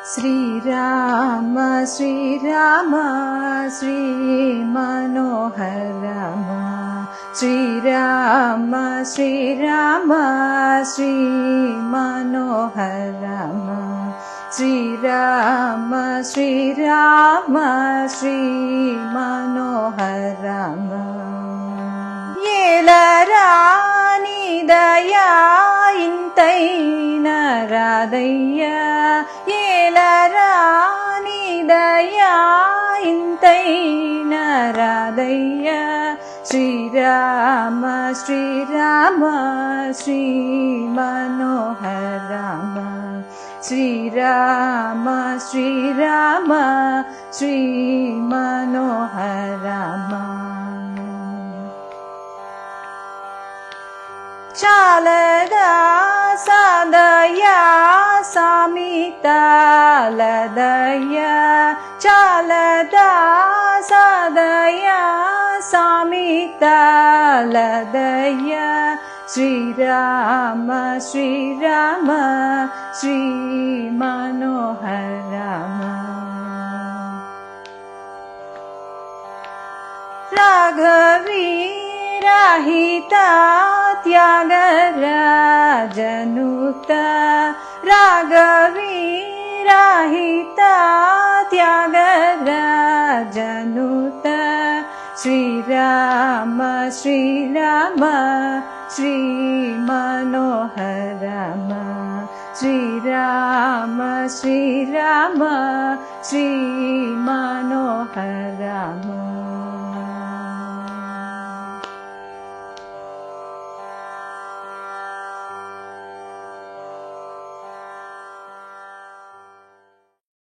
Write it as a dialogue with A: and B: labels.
A: శ్రీరామ శ్రీరామ శ్రీ మనోహర రామ శ్రీరామ శ్రీరామ శ్రీ మనోహర రామ శ్రీరామ శ్రీరామ శ్రీ మనోహర రామ ఏలరాని దయా ఇంతైన రాదయ్యా ఏలరాని దయా ఇంతైన రాదయ్యా శ్రీరామ శ్రీరామ శ్రీ మనోహర రామ శ్రీరామ శ్రీరామ శ్రీ మనోహర రామ చాలదా సాదయా సామితాలదయ్యా చాలదా సాదయా సామితాలదయ్యా శ్రీరామ శ్రీరామ శ్రీ మనోహర రామ రాఘవీ రాహితా త్యాగరాజనుత రాఘవీ రాహితా త్యాగరాజనుత శ్రీరామ శ్రీరామ శ్రీ మనోహర రామ శ్రీరామ శ్రీరామ శ్రీ మనోహర రామ